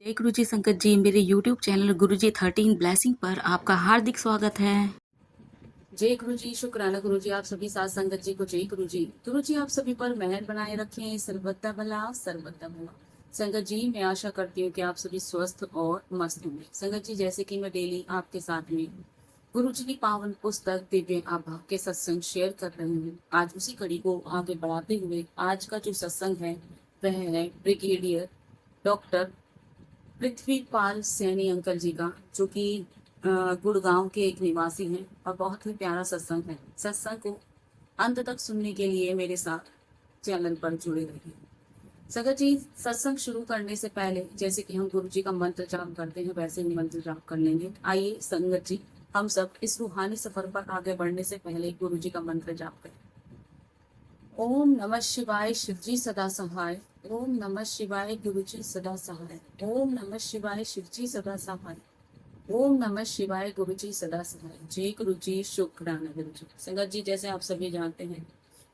जय गुरुजी संकट जी, मेरे यूट्यूब चैनल गुरुजी 13 ब्लेसिंग पर आपका हार्दिक स्वागत है। जय गुरुजी, शुक्राना गुरुजी, आप सभी साथ संगत जी को जय गुरुजी। गुरुजी आप सभी पर मेहर बनाए रखें, सर्वदा भला सर्वदा भला। संगत जी मैं आशा करती हूँ कि आप सभी स्वस्थ और मस्त होंगे। संगत जी जैसे कि मैं डेली आपके साथ में गुरुजी की पावन पुस्तक दिव्य आभा के सत्संग शेयर कर रही हूँ। आज उसी कड़ी को आगे बढ़ाते हुए आज का जो सत्संग है वह है brigadier doctor Prithvipal Saini uncle ji का, जो कि गुड़गांव के एक निवासी हैं और बहुत ही प्यारा सत्संग है। सत्संग को अंत तक सुनने के लिए मेरे साथ चैनल पर जुड़े रहिए। संगत जी सत्संग शुरू करने से पहले जैसे कि हम गुरु जी का मंत्र जाप करते हैं वैसे ही मंत्र जाप कर लेंगे। आइए संगत जी हम सब इस रूहानी सफर पर आगे बढ़ने से पहले गुरु जी का मंत्र जाप करें। ओम नमः शिवाय शिवजी सदा सहाय। ओम नमः शिवाय गुरुजी सदा सहाय। ओम नमः शिवाय शिवजी सदा सहाय। ओम नमः शिवाय गुरुजी सदा सहाय। जय गुरुजी, शुक्राना गुरुजी। संगत जी जैसे आप सभी जानते हैं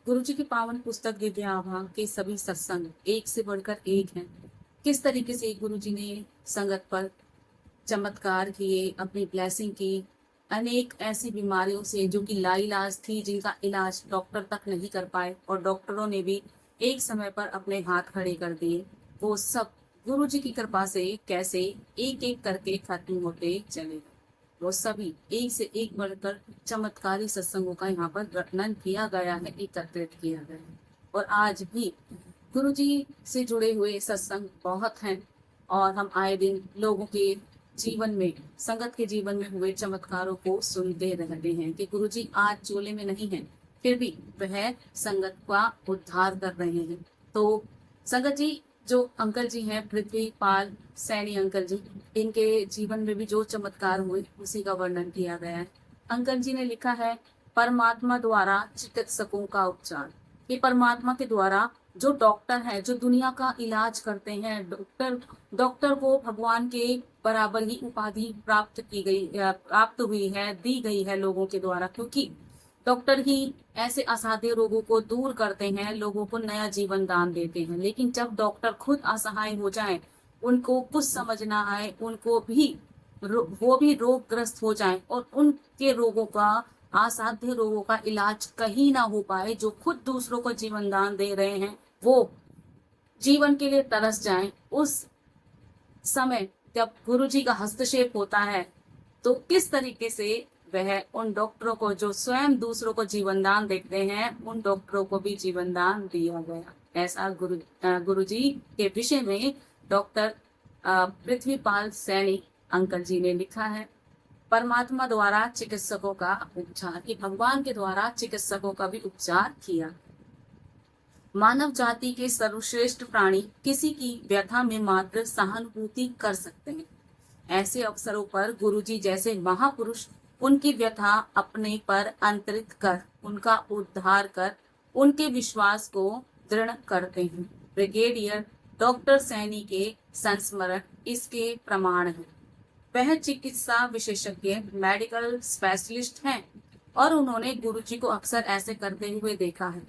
गुरुजी की पावन पुस्तक दिव्य आभा के सभी सत्संग एक से बढ़कर एक हैं। किस तरीके से गुरुजी ने संगत पर चमत्कार किए, अपनी ब्लेसिंग की, अनेक ऐसी बीमारियों से जो कि लाइलाज थी, जिनका इलाज डॉक्टर तक नहीं कर पाए और डॉक्टरों ने भी एक समय पर अपने हाथ खड़े कर दिए, वो सब गुरु जी की कृपा से कैसे एक एक करके खत्म होते चले गए। वो सभी एक से एक बढ़कर चमत्कारी सत्संगों का यहाँ पर वर्णन किया गया है, एकत्रित किया गया है। और आज भी गुरु जी से जुड़े हुए सत्संग बहुत हैं और हम आए दिन लोगों के जीवन में, संगत के जीवन में हुए चमत्कारों को सुनते रहते हैं कि गुरुजी आज चोले में नहीं है, फिर भी वह संगत का उद्धार कर रहे हैं। तो संगत जी जो अंकल जी हैं पृथ्वीपाल सैनी अंकल जी, इनके जीवन में भी जो चमत्कार हुए उसी का वर्णन किया गया है। अंकल जी ने लिखा है परमात्मा द्वारा चिकित्सकों का उपचार। ये परमात्मा के द्वारा जो डॉक्टर है, जो दुनिया का इलाज करते हैं, डॉक्टर को भगवान के बराबर ही उपाधि प्राप्त हुई है, दी गई है लोगों के द्वारा, क्योंकि डॉक्टर ही ऐसे असाध्य रोगों को दूर करते हैं, लोगों को नया जीवन दान देते हैं। लेकिन जब डॉक्टर खुद असहाय हो जाएं, उनको कुछ समझ ना आए, उनको भी वो भी रोगग्रस्त हो जाएं और उनके रोगों का, असाध्य रोगों का इलाज कहीं ना हो पाए, जो खुद दूसरों को जीवन दान दे रहे हैं वो जीवन के लिए तरस जाएं, उस समय जब गुरुजी का हस्तक्षेप होता है तो किस तरीके से वह उन डॉक्टरों को जो स्वयं दूसरों को जीवन दान देते हैं, उन डॉक्टरों को भी जीवन दान दिया गया। ऐसा गुरुजी के विषय में डॉक्टर पृथ्वीपाल सैनी अंकल जी ने लिखा है परमात्मा द्वारा चिकित्सकों का उपचार, कि भगवान के द्वारा चिकित्सकों का भी उपचार किया। मानव जाति के सर्वश्रेष्ठ प्राणी किसी की व्यथा में मात्र सहानुभूति कर सकते हैं। ऐसे अवसरों पर गुरुजी जैसे महापुरुष उनकी व्यथा अपने पर अंतरित कर उनका उद्धार कर उनके विश्वास को दृढ़ करते हैं। ब्रिगेडियर डॉक्टर सैनी के संस्मरण इसके प्रमाण हैं। वह चिकित्सा विशेषज्ञ, मेडिकल स्पेशलिस्ट हैं और उन्होंने गुरुजी को अक्सर ऐसे करते हुए देखा है।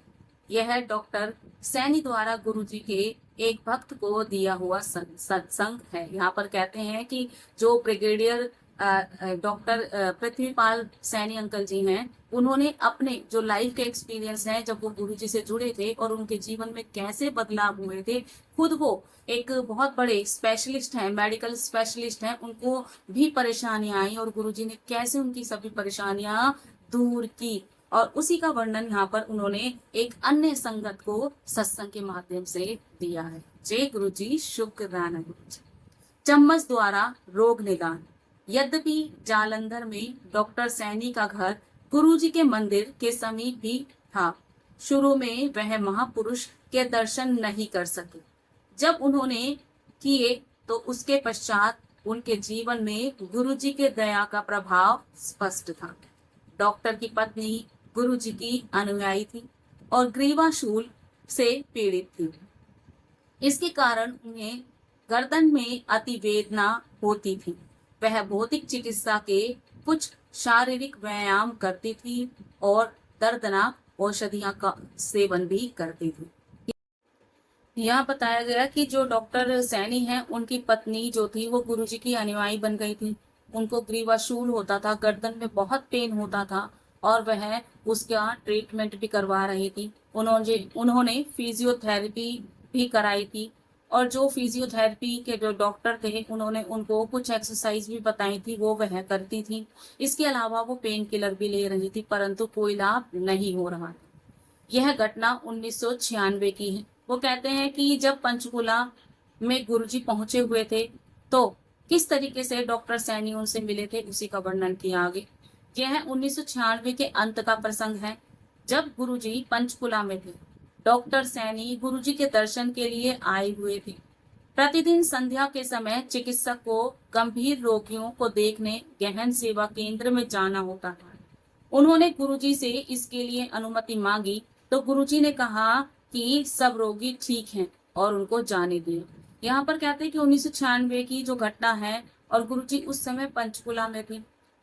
यह डॉक्टर सैनी द्वारा गुरुजी के एक भक्त को दिया हुआ सत्संग है। यहाँ पर कहते हैं कि जो brigadier doctor Prithvipal Saini uncle ji हैं, उन्होंने अपने जो लाइफ के एक्सपीरियंस है, जब वो गुरुजी से जुड़े थे और उनके जीवन में कैसे बदलाव हुए थे, खुद वो एक बहुत बड़े स्पेशलिस्ट हैं, मेडिकल स्पेशलिस्ट हैं, उनको भी परेशानियां आई और गुरुजी ने कैसे उनकी सभी परेशानियां दूर की, और उसी का वर्णन यहाँ पर उन्होंने एक अन्य संगत को सत्संग के माध्यम से दिया है। जय गुरु जी, शुक्राना गुरु जी। चम्मच द्वारा रोग निदान। यद्यपि जालंधर में डॉक्टर सैनी का घर गुरुजी के मंदिर के समीप भी था, शुरू में वह महापुरुष के दर्शन नहीं कर सके। जब उन्होंने किए तो उसके पश्चात उनके जीवन में गुरुजी के दया का प्रभाव स्पष्ट था। डॉक्टर की पत्नी गुरुजी की अनुयायी थी और ग्रीवाशूल से पीड़ित थी। इसके कारण उन्हें गर्दन में अति वेदना होती थी। वह भौतिक चिकित्सा के कुछ शारीरिक व्यायाम करती थी और दर्दनाक औषधियां का सेवन भी करती थी। यहाँ बताया गया कि जो डॉक्टर सैनी हैं उनकी पत्नी जो थी वो गुरुजी की अनुयायी बन गई थी। उनको ग्रीवाशूल होता था, गर्दन में बहुत पेन होता था और वह उसका ट्रीटमेंट भी करवा रही थी। उन्होंने उन्होंने फिजियोथेरेपी भी कराई थी और जो फिजियोथेरेपी के जो डॉक्टर थे उन्होंने उनको कुछ एक्सरसाइज भी बताई थी, वो वह करती थी। इसके अलावा वो पेन किलर भी ले रही थी, परंतु कोई लाभ नहीं हो रहा। यह घटना 1996 की है। वो कहते हैं कि जब पंचकुला में गुरुजी पहुंचे हुए थे तो किस तरीके से डॉक्टर सैनी उनसे मिले थे, उसी का वर्णन किया आगे। यह 1996 के अंत का प्रसंग है, जब गुरुजी पंचकुला में थे। डॉक्टर सैनी गुरुजी के दर्शन के लिए आए हुए थे। प्रतिदिन संध्या के समय चिकित्सक को गंभीर रोगियों को देखने गहन सेवा केंद्र में जाना होता था। उन्होंने गुरुजी से इसके लिए अनुमति मांगी तो गुरुजी ने कहा कि सब रोगी ठीक हैं और उनको जाने दिए। यहाँ पर कहते हैं कि 1996 की जो घटना है और गुरुजी उस समय पंचकुला में थे।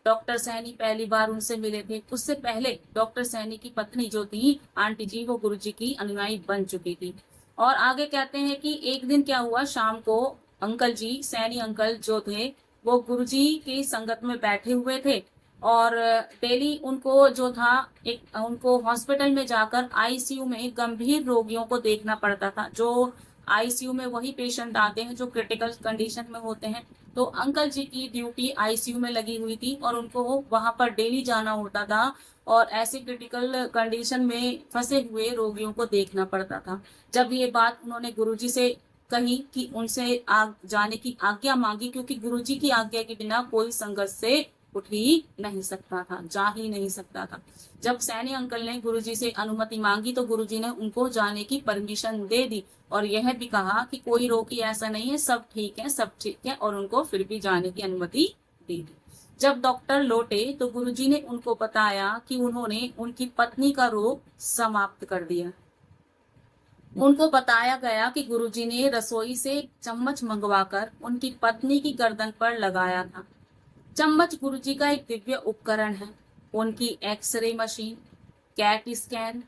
डॉक्टर सैनी पहली बार उनसे मिले थे। उससे पहले डॉक्टर सैनी की पत्नी जो थी आंटी जी, वो गुरुजी की अनुयायी बन चुकी थी। और आगे कहते हैं कि एक दिन क्या हुआ, शाम को अंकल जी, सैनी अंकल जो थे, वो गुरुजी की संगत में बैठे हुए थे और डेली उनको जो था एक उनको हॉस्पिटल में जाकर आईसीयू में गंभीर रोगियों को देखना पड़ता था। जो आईसीयू में वही पेशेंट आते हैं जो क्रिटिकल कंडीशन में होते हैं। तो अंकल जी की ड्यूटी आईसीयू में लगी हुई थी और उनको वहां पर डेली जाना होता था और ऐसे क्रिटिकल कंडीशन में फंसे हुए रोगियों को देखना पड़ता था। जब ये बात उन्होंने गुरुजी से कही कि उनसे जाने की आज्ञा मांगी, क्योंकि गुरुजी की आज्ञा के बिना कोई संघर्ष से उठ ही नहीं सकता था, जा ही नहीं सकता था। जब सैनी अंकल ने गुरुजी से अनुमति मांगी तो गुरुजी ने उनको जाने की परमिशन दे दी और यह भी कहा कि कोई रोगी ऐसा नहीं है, सब ठीक है, सब ठीक है, और उनको फिर भी जाने की अनुमति दे दी। जब डॉक्टर लौटे तो गुरुजी ने उनको बताया कि उन्होंने उनकी पत्नी का रोग समाप्त कर दिया। उनको बताया गया कि गुरुजी ने रसोई से चम्मच मंगवाकर उनकी पत्नी की गर्दन पर लगाया था। चम्मच गुरुजी का एक दिव्य उपकरण है। उनकी एक्सरे मशीन, कैट स्कैन,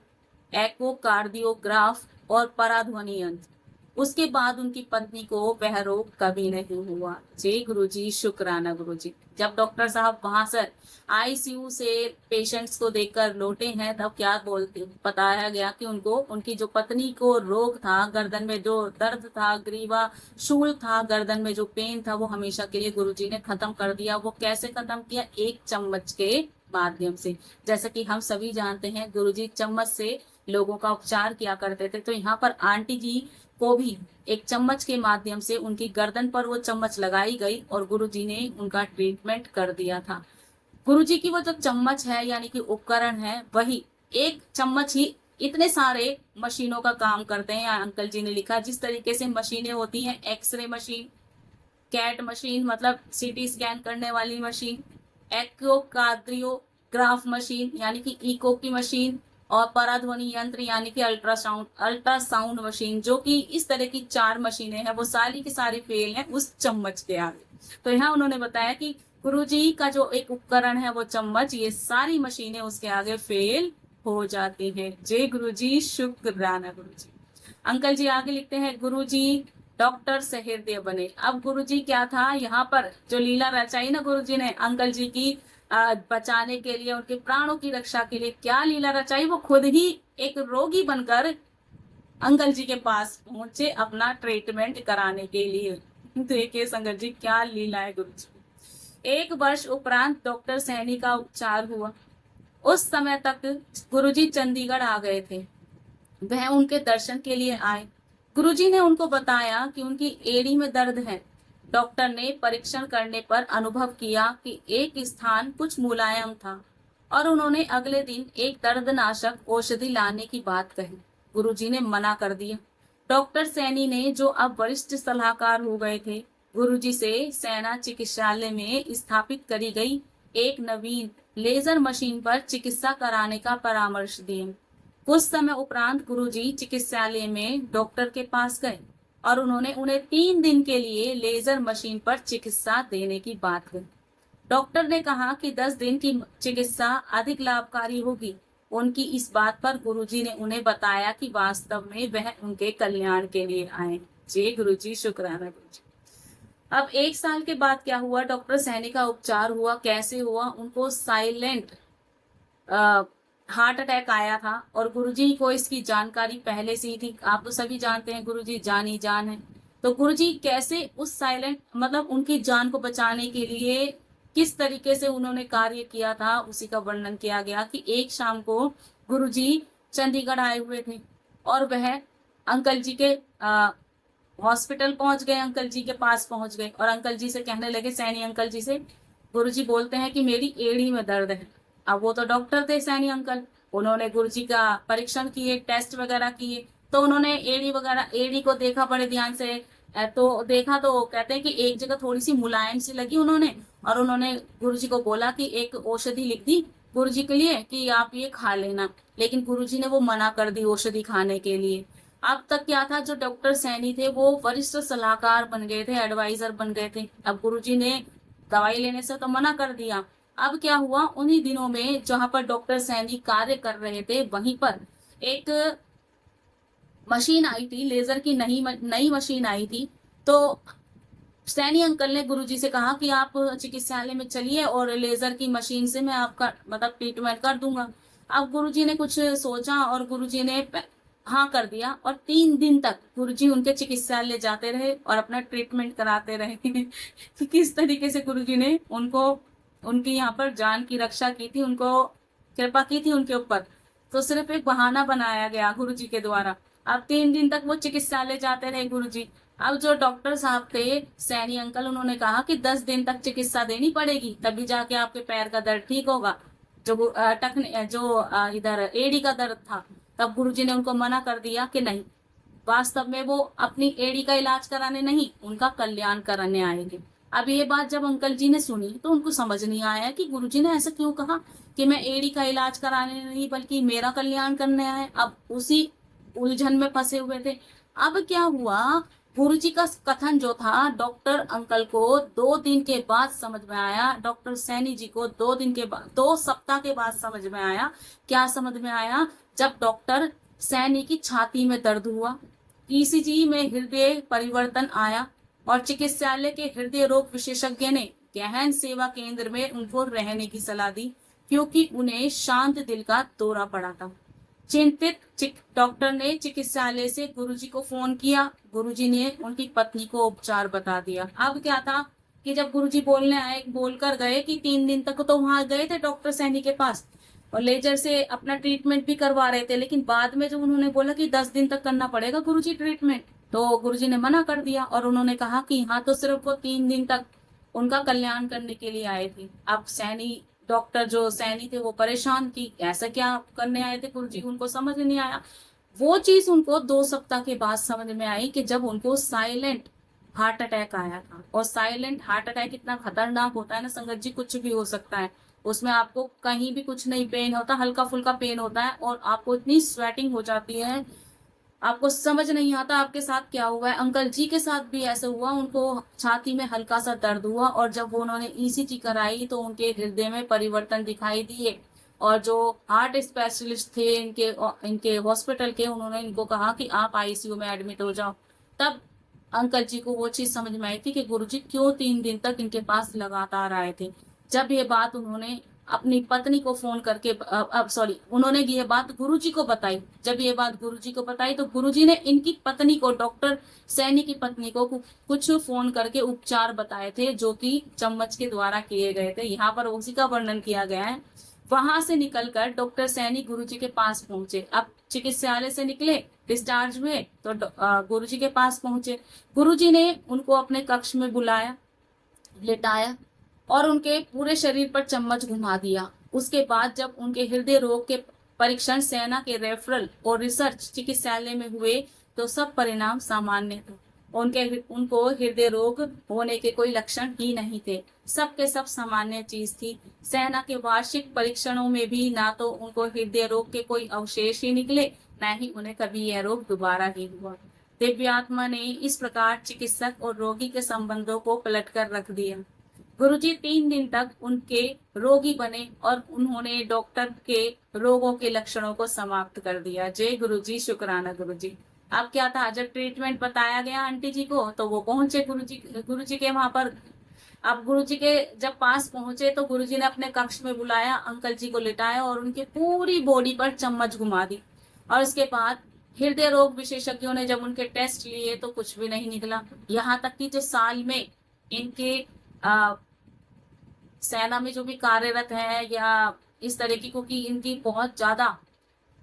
एकोकार्डियोग्राफ और पराध्वनि यंत्र। उसके बाद उनकी पत्नी को वह रोग कभी नहीं हुआ। जय गुरुजी, शुक्राना गुरुजी। जब डॉक्टर साहब वहां से आईसीयू से पेशेंट्स को देखकर लौटे हैं तब क्या बोलते बताया गया कि उनको उनकी जो पत्नी को रोग था, गर्दन में जो दर्द था, ग्रीवा शूल था, गर्दन में जो पेन था, वो हमेशा के लिए गुरुजी ने खत्म कर दिया। वो कैसे खत्म किया? एक चम्मच के माध्यम से। जैसा कि हम सभी जानते हैं गुरुजी चम्मच से लोगों का उपचार किया करते थे, तो यहाँ पर आंटी जी को भी एक चम्मच के माध्यम से उनकी गर्दन पर वो चम्मच लगाई गई और गुरुजी ने उनका ट्रीटमेंट कर दिया था। गुरुजी की वो जो चम्मच है यानी कि उपकरण है, वही एक चम्मच ही इतने सारे मशीनों का काम करते हैं। अंकल जी ने लिखा जिस तरीके से मशीनें होती हैं, एक्सरे मशीन, कैट मशीन मतलब सीटी स्कैन करने वाली मशीन, एक्योकार्डियोग्राफ मशीन यानी कि इको की मशीन, और पराध्वनि यंत्र यानी कि अल्ट्रासाउंड मशीन, जो कि इस तरह की 4 मशीनें हैं, वो सारी की सारी फेल हैं उस चम्मच के आगे। तो यहाँ उन्होंने बताया कि गुरुजी का जो एक उपकरण है वो चम्मच, ये सारी मशीनें उसके आगे फेल हो जाती हैं। जय गुरुजी, शुक्राना गुरुजी। अंकल जी आगे लिखते हैं, गुरुजी डॉक्टर सहृदय बने। अब गुरुजी क्या था, यहाँ पर जो लीला रचाई ना गुरुजी ने अंकल जी की बचाने के लिए, उनके प्राणों की रक्षा के लिए क्या लीला रचाई, वो खुद ही एक रोगी बनकर अंकल जी के पास पहुंचे अपना ट्रीटमेंट कराने के लिए। देखिए संगत जी क्या लीला है गुरु जी। 1 वर्ष उपरांत डॉक्टर सैनी का उपचार हुआ। उस समय तक गुरुजी चंडीगढ़ आ गए थे। वह उनके दर्शन के लिए आए। गुरुजी ने उनको बताया कि उनकी एड़ी में दर्द है। डॉक्टर ने परीक्षण करने पर अनुभव किया कि एक स्थान कुछ मुलायम था और उन्होंने अगले दिन एक दर्दनाशक औषधि लाने की बात कही। गुरुजी ने मना कर दिया। डॉक्टर सैनी ने, जो अब वरिष्ठ सलाहकार हो गए थे, गुरुजी से सेना चिकित्सालय में स्थापित करी गई एक नवीन लेजर मशीन पर चिकित्सा कराने का परामर्श दिया। कुछ समय उपरांत गुरुजी चिकित्सालय में डॉक्टर के पास गए और उन्होंने उन्हें 3 दिन के लिए लेजर मशीन पर चिकित्सा देने की बात कही। डॉक्टर ने कहा कि 10 दिन की चिकित्सा अधिक लाभकारी होगी। उनकी इस बात पर गुरुजी ने उन्हें बताया कि वास्तव में वह उनके कल्याण के लिए आए। जय गुरुजी, शुक्राना गुरुजी। अब 1 साल के बाद क्या हुआ, डॉक्टर सैनी का उपचार हुआ। कैसे हुआ, उनको साइलेंट हार्ट अटैक आया था और गुरुजी को इसकी जानकारी पहले से ही थी। आप तो सभी जानते हैं गुरुजी जान ही जान है। तो गुरुजी कैसे उस साइलेंट मतलब उनकी जान को बचाने के लिए किस तरीके से उन्होंने कार्य किया था, उसी का वर्णन किया गया कि एक शाम को गुरुजी चंडीगढ़ आए हुए थे और वह अंकल जी के हॉस्पिटल पहुंच गए, अंकल जी के पास पहुंच गए और अंकल जी से कहने लगे, सैनी अंकल जी से, गुरुजी बोलते हैं कि मेरी एड़ी में दर्द है। अब वो तो डॉक्टर थे सैनी अंकल, उन्होंने गुरुजी का परीक्षण किए, टेस्ट वगैरह किए, तो उन्होंने एड़ी को देखा बड़े ध्यान से। तो देखा तो कहते हैं कि एक जगह थोड़ी सी मुलायम सी लगी उन्होंने, और उन्होंने गुरुजी को बोला कि एक औषधि लिख दी गुरुजी के लिए कि आप ये खा लेना, लेकिन गुरुजी ने वो मना कर दी औषधि खाने के लिए। अब तक क्या था, जो डॉक्टर सैनी थे वो वरिष्ठ सलाहकार बन गए थे, एडवाइजर बन गए थे। अब गुरुजी ने दवाई लेने से तो मना कर दिया। अब क्या हुआ, उन्हीं दिनों में जहां पर डॉक्टर सैनी कार्य कर रहे थे वहीं पर एक मशीन आई थी, लेजर की नई मशीन आई थी। तो सैनी अंकल ने गुरुजी से कहा कि आप चिकित्सालय में चलिए और लेजर की मशीन से मैं आपका मतलब ट्रीटमेंट कर दूंगा। अब गुरुजी ने कुछ सोचा और गुरुजी ने हाँ कर दिया और 3 दिन तक गुरुजी उनके चिकित्सालय जाते रहे और अपना ट्रीटमेंट कराते रहे कि किस तरीके से गुरुजी ने उनको उनकी यहाँ पर जान की रक्षा की थी, उनको कृपा की थी उनके ऊपर। तो सिर्फ एक बहाना बनाया गया गुरुजी के द्वारा। अब 3 दिन तक वो चिकित्सालय जाते रहे गुरुजी। अब जो डॉक्टर साहब थे सैनी अंकल, उन्होंने कहा कि 10 दिन तक चिकित्सा देनी पड़ेगी, तभी जाके आपके पैर का दर्द ठीक होगा, जो इधर एड़ी का दर्द था। तब गुरुजी ने उनको मना कर दिया कि नहीं, वास्तव में वो अपनी एड़ी का इलाज कराने नहीं, उनका कल्याण कराने आएंगे। अब ये बात जब अंकल जी ने सुनी तो उनको समझ नहीं आया कि गुरुजी ने ऐसा क्यों कहा कि मैं एड़ी का इलाज कराने नहीं बल्कि मेरा कल्याण करने आए। अब उसी उलझन में फंसे हुए थे। अब क्या हुआ, गुरुजी का कथन जो था डॉक्टर अंकल को 2 दिन के बाद समझ में आया, डॉक्टर सैनी जी को 2 दिन के बाद, 2 सप्ताह के बाद समझ में आया। क्या समझ में आया, जब डॉक्टर सैनी की छाती में दर्द हुआ, ईसीजी में हृदय परिवर्तन आया और चिकित्सालय के हृदय रोग विशेषज्ञ ने गहन सेवा केंद्र में उनको रहने की सलाह दी, क्योंकि उन्हें शांत दिल का दौरा पड़ा था। चिंतित डॉक्टर ने चिकित्सालय से गुरुजी को फोन किया। गुरुजी ने उनकी पत्नी को उपचार बता दिया। अब क्या था कि जब गुरुजी बोलने आए, बोलकर गए कि 3 दिन तक तो वहां गए थे डॉक्टर सैनी के पास और लेजर से अपना ट्रीटमेंट भी करवा रहे थे, लेकिन बाद में जब उन्होंने बोला कि 10 दिन तक करना पड़ेगा गुरुजी ट्रीटमेंट, तो गुरुजी ने मना कर दिया और उन्होंने कहा कि हाँ, तो सिर्फ वो 3 दिन तक उनका कल्याण करने के लिए आए थे। अब सैनी डॉक्टर जो सैनी थे वो परेशान कि ऐसा क्या करने आए थे गुरुजी, उनको समझ नहीं आया। वो चीज उनको 2 सप्ताह के बाद समझ में आई कि जब उनको साइलेंट हार्ट अटैक आया था। और साइलेंट हार्ट अटैक इतना खतरनाक होता है ना संगत जी, कुछ भी हो सकता है उसमें, आपको कहीं भी कुछ नहीं पेन होता, हल्का फुल्का पेन होता है और आपको इतनी स्वेटिंग हो जाती है, आपको समझ नहीं आता आपके साथ क्या हुआ है। अंकल जी के साथ भी ऐसा हुआ, उनको छाती में हल्का सा दर्द हुआ और जब उन्होंने ईसीजी कराई तो उनके हृदय में परिवर्तन दिखाई दिए और जो हार्ट स्पेशलिस्ट थे इनके इनके हॉस्पिटल के, उन्होंने इनको कहा कि आप आईसीयू में एडमिट हो जाओ। तब अंकल जी को वो चीज समझ में आई थी कि गुरुजी क्यों 3 दिन तक इनके पास लगातार आए थे। जब ये बात उन्होंने अपनी पत्नी को फोन करके उन्होंने ये बात गुरुजी को बताई। जब ये बात गुरुजी को बताई तो गुरुजी ने इनकी पत्नी को, डॉक्टर सैनी की पत्नी को कुछ फोन करके उपचार बताए थे जो कि चम्मच के द्वारा किए गए थे। यहाँ पर उसी का वर्णन किया गया है। वहां से निकलकर डॉक्टर सैनी गुरुजी के पास पहुंचे। अब चिकित्सालय से निकले, डिस्चार्ज हुए तो गुरुजी के पास पहुंचे। गुरुजी ने उनको अपने कक्ष में बुलाया, लिटाया और उनके पूरे शरीर पर चम्मच घुमा दिया। उसके बाद जब उनके हृदय रोग के परीक्षण सेना के रेफरल और रिसर्च चिकित्सालय में हुए तो सब परिणाम सामान्य थे। उनको हृदय रोग होने के कोई लक्षण ही नहीं थे, सब के सब सामान्य चीज थी। सेना के वार्षिक परीक्षणों में भी ना तो उनको हृदय रोग के कोई अवशेष ही निकले, न ही उन्हें कभी यह रोग दोबारा ही हुआ। दिव्यात्मा ने इस प्रकार चिकित्सक और रोगी के संबंधों को पलट कर रख दिया। गुरुजी 3 दिन तक उनके रोगी बने और उन्होंने डॉक्टर के रोगों के लक्षणों को समाप्त कर दिया। जय गुरुजी, शुक्राना गुरुजी। अब क्या था, जब ट्रीटमेंट बताया गया आंटी जी को तो वो पहुंचे गुरुजी के वहां पर। अब गुरुजी के जब पास पहुंचे तो गुरुजी ने अपने कक्ष में बुलाया, अंकल जी को लिटाया और उनकी पूरी बॉडी पर चम्मच घुमा दी। और उसके बाद हृदय रोग विशेषज्ञों ने जब उनके टेस्ट लिए तो कुछ भी नहीं निकला। यहाँ तक कि जो साल में इनके सेना में जो भी कार्यरत है या इस तरह की, क्योंकि इनकी बहुत ज्यादा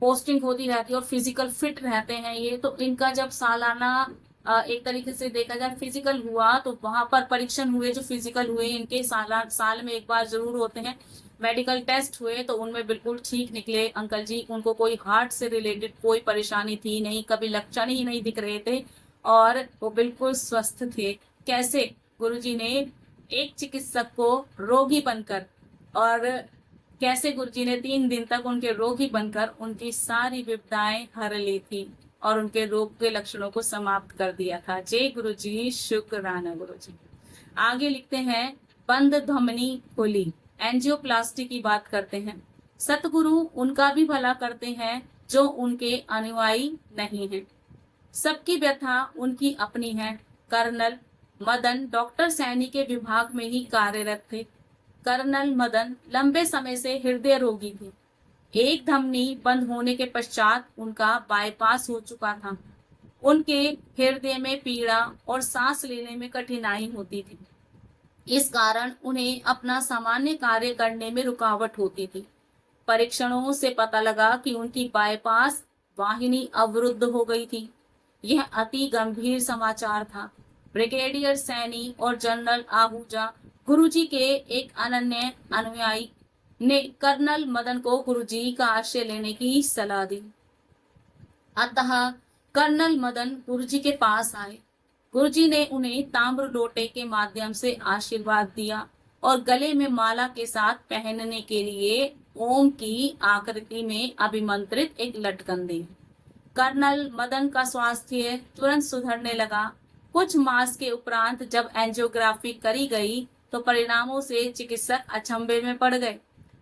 पोस्टिंग होती रहती है और फिजिकल फिट रहते हैं ये, तो इनका जब सालाना एक तरीके से देखा जाए फिजिकल हुआ तो वहां पर परीक्षण हुए, जो फिजिकल हुए इनके साल में एक बार जरूर होते हैं। मेडिकल टेस्ट हुए तो उनमें बिल्कुल ठीक निकले अंकल जी। उनको कोई हार्ट से रिलेटेड कोई परेशानी थी नहीं, कभी लक्षण ही नहीं दिख रहे थे और वो बिल्कुल स्वस्थ थे। कैसे गुरुजी ने एक चिकित्सक को रोगी बनकर, और कैसे गुरुजी ने 3 दिन तक उनके रोगी बनकर उनकी सारी विपदाएं हर ली थी और उनके रोग के लक्षणों को समाप्त कर दिया था। जय गुरुजी, शुक्राना गुरुजी। आगे लिखते हैं, बंद धमनी खोली, एंजियोप्लास्टी की बात करते हैं। सतगुरु उनका भी भला करते हैं जो उनके अनुयायी नहीं हैं। सबकी व्यथा उनकी अपनी है। कर्नल मदन डॉक्टर सैनी के विभाग में ही कार्यरत थे। कर्नल मदन लंबे समय से हृदय रोगी थे। एक धमनी बंद होने के पश्चात उनका बाईपास हो चुका था। उनके हृदय में पीड़ा और सांस लेने में कठिनाई होती थी। इस कारण उन्हें अपना सामान्य कार्य करने में रुकावट होती थी। परीक्षणों से पता लगा कि उनकी बाईपास वाहिनी अवरुद्ध हो गई थी। यह अति गंभीर समाचार था। ब्रिगेडियर सैनी और जनरल आहूजा, गुरुजी के एक अनन्य अनुयायी, ने कर्नल मदन को गुरुजी का आश्रय लेने की सलाह दी। अतः कर्नल मदन गुरुजी के पास आए। गुरुजी ने उन्हें ताम्र लोटे के माध्यम से आशीर्वाद दिया और गले में माला के साथ पहनने के लिए ओम की आकृति में अभिमंत्रित एक लटकन दी। कर्नल मदन का स्वास्थ्य तुरंत सुधरने लगा। कुछ मास के उपरांत जब एंजियोग्राफी करी गई तो परिणामों से चिकित्सक अचंभे में पड़ गए।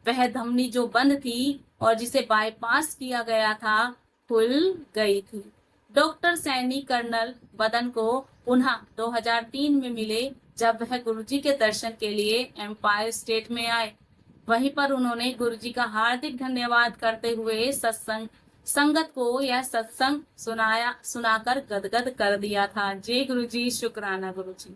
वह धमनी जो बंद थी और जिसे बाईपास किया गया था, खुल गई थी। डॉक्टर सैनी कर्नल मदन को पुनः 2003 में मिले जब वह गुरुजी के दर्शन के लिए एम्पायर स्टेट में आए। वहीं पर उन्होंने गुरुजी का हार्दिक धन्यवाद करते हुए संगत को यह सत्संग सुनाकर गदगद कर दिया था। जय गुरुजी, शुक्राना गुरुजी।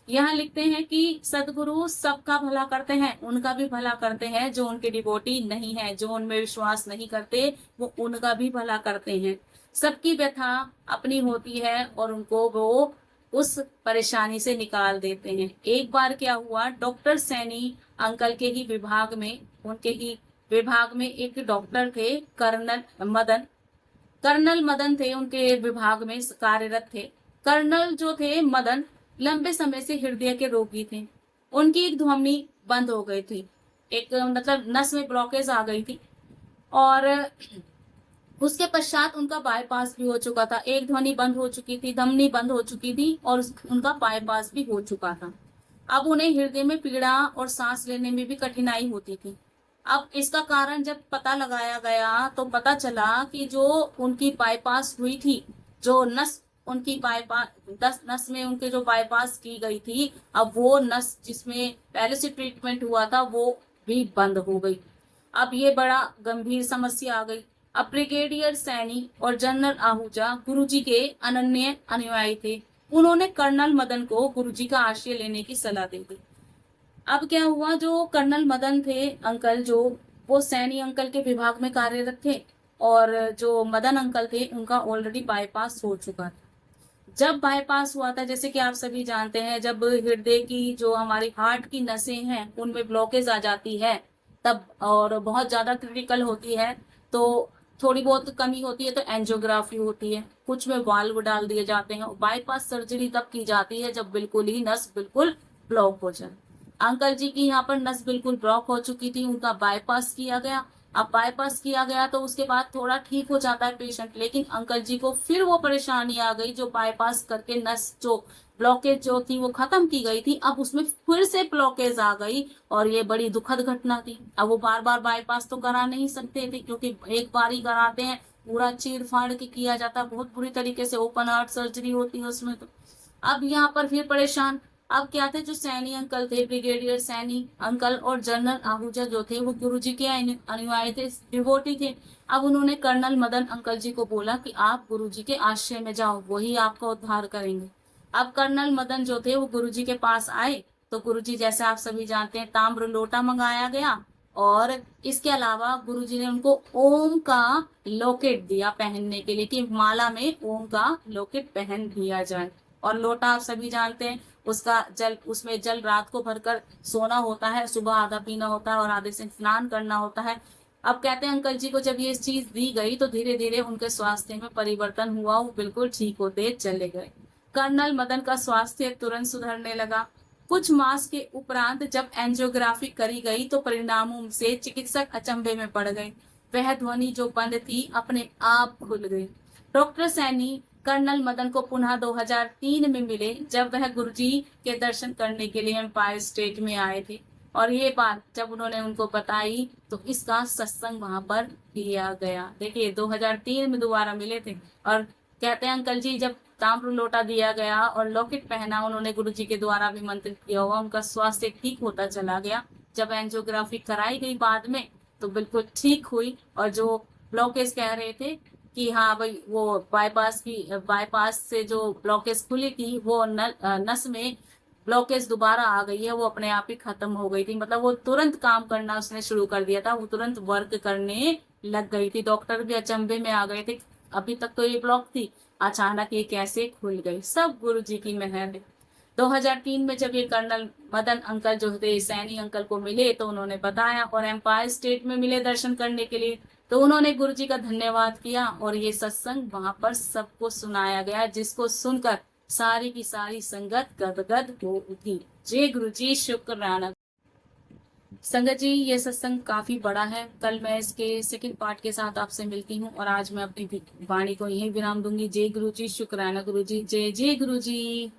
यहाँ लिखते हैं कि सदगुरु सबका भला करते हैं, उनका भी भला करते हैं जो उनके डिवोटी नहीं है, जो उनमें विश्वास नहीं करते, वो उनका भी भला करते हैं। सबकी व्यथा अपनी होती है और उनको वो उस परेशानी से निकाल देते हैं। एक बार क्या हुआ, डॉक्टर सैनी अंकल के ही विभाग में, उनके ही विभाग में एक डॉक्टर थे कर्नल मदन थे, उनके विभाग में कार्यरत थे। कर्नल जो थे मदन लंबे समय से हृदय के रोगी थे। उनकी एक धमनी बंद हो गई थी, एक मतलब नस में ब्लॉकेज आ गई थी और उसके पश्चात उनका बाईपास भी हो चुका था। एक ध्वनि बंद हो चुकी थी, धमनी बंद हो चुकी थी और उनका बाईपास भी हो चुका था। अब उन्हें हृदय में पीड़ा और सांस लेने में भी कठिनाई होती थी। अब इसका कारण जब पता लगाया गया तो पता चला कि जो उनकी बाईपास हुई थी, जो नस उनकी बाईपास नस में उनके जो बाईपास की गई थी, अब वो नस जिसमें पहले से ट्रीटमेंट हुआ था वो भी बंद हो गई। अब ये बड़ा गंभीर समस्या आ गई। अब ब्रिगेडियर सैनी और जनरल आहूजा गुरुजी के अनन्य अनुयायी थे। उन्होंने कर्नल मदन को गुरुजी का आश्रय लेने की सलाह दे दी। अब क्या हुआ, जो कर्नल मदन थे अंकल, जो वो सैनी अंकल के विभाग में कार्यरत थे और जो मदन अंकल थे उनका ऑलरेडी बाईपास हो चुका था। जब बाईपास हुआ था, जैसे कि आप सभी जानते हैं, जब हृदय की जो हमारी हार्ट की नसें हैं उनमें ब्लॉकेज आ जाती है तब, और बहुत ज्यादा क्रिटिकल होती है तो थोड़ी बहुत कमी होती है तो एंजियोग्राफी होती है, कुछ में वाल्व डाल दिए जाते हैं। बाईपास सर्जरी तब की जाती है जब बिल्कुल ही नस बिल्कुल ब्लॉक हो जाए। अंकल जी की यहाँ पर नस बिल्कुल ब्लॉक हो चुकी थी, उनका बाईपास किया गया। अब बाईपास किया गया तो उसके बाद थोड़ा ठीक हो जाता है पेशेंट, लेकिन अंकल जी को फिर वो परेशानी आ गई जो बाईपास करके नस जो ब्लॉकेज जो थी वो खत्म की गई थी, अब उसमें फिर से ब्लॉकेज आ गई और ये बड़ी दुखद घटना थी। अब वो बार बार बाईपास तो करा नहीं सकते थे, क्योंकि एक बार ही कराते हैं, पूरा चीर फाड़ के किया जाता, बहुत बुरी तरीके से ओपन हार्ट सर्जरी होती है उसमें। तो अब यहाँ पर फिर परेशान। अब क्या थे, जो सैनी अंकल थे, ब्रिगेडियर सैनी अंकल और जनरल आहूजा जो थे, वो गुरुजी के अनुयायी थे, डिवोटी थे। अब उन्होंने कर्नल मदन अंकल जी को बोला कि आप गुरुजी के आश्रय में जाओ, वही आपका उद्धार करेंगे। अब कर्नल मदन जो थे वो गुरुजी के पास आए, तो गुरुजी जैसे आप सभी जानते हैं ताम्र लोटा मंगाया गया, और इसके अलावा गुरुजी ने उनको ओम का लॉकेट दिया पहनने के लिए, कि माला में ओम का लॉकेट पहन दिया जाए। और लोटा आप सभी जानते हैं, उसका जल, उसमें जल रात को भरकर सोना होता है, सुबह आधा पीना होता है और आधे से स्नान करना होता है। अब कहते हैं अंकल जी को जब ये चीज दी गई तो धीरे धीरे उनके स्वास्थ्य में परिवर्तन हुआ, वो बिल्कुल ठीक होते चले गए। कर्नल मदन का स्वास्थ्य तुरंत सुधरने लगा। कुछ मास के उपरांत जब एंजियोग्राफी करी गई तो परिणामों से चिकित्सक अचंभे में पड़ गए। वह ध्वनि जो बंद थी अपने आप खुल गई। डॉक्टर सैनी कर्नल मदन को पुनः 2003 में मिले, जब वह गुरुजी के दर्शन करने के लिए एम्पायर स्टेट में आए थे। और ये बात जब उन्होंने उनको बताई तो इसका सत्संग वहां पर किया गया। देखिए 2003 में दोबारा मिले थे, और कहते हैं अंकल जी जब ताम्र लोटा दिया गया और लॉकेट पहना उन्होंने गुरुजी के द्वारा भी मंत्रित किया हुआ, उनका स्वास्थ्य ठीक होता चला गया। जब एंजियोग्राफी कराई गई बाद में तो बिल्कुल ठीक हुई, और जो ब्लॉकेज कह रहे थे कि हाँ भाई वो बाईपास से जो ब्लॉकेज खुली थी वो नस में ब्लॉकेज दोबारा आ गई है, वो अपने आप ही खत्म हो गई थी। मतलब वो तुरंत काम करना उसने शुरू कर दिया था, वो तुरंत वर्क करने लग गई थी। डॉक्टर भी अचंभे में आ गए थे, अभी तक तो ये ब्लॉक थी, अचानक ये कैसे खुल गई। सब गुरु जी की मेहर है। 2003 में जब ये कर्नल मदन अंकल जो थे सैनी अंकल को मिले तो उन्होंने बताया, और एम्पायर स्टेट में मिले दर्शन करने के लिए, तो उन्होंने गुरुजी का धन्यवाद किया, और ये सत्संग वहां पर सबको सुनाया गया, जिसको सुनकर सारी की सारी संगत गदगद हो उठी। जय गुरुजी, शुक्राना। संगत जी ये सत्संग काफी बड़ा है, कल मैं इसके सेकंड पार्ट के साथ आपसे मिलती हूँ, और आज मैं अपनी वाणी को यही विराम दूंगी। जय गुरुजी, शुक्राना गुरुजी, जय जय गुरुजी।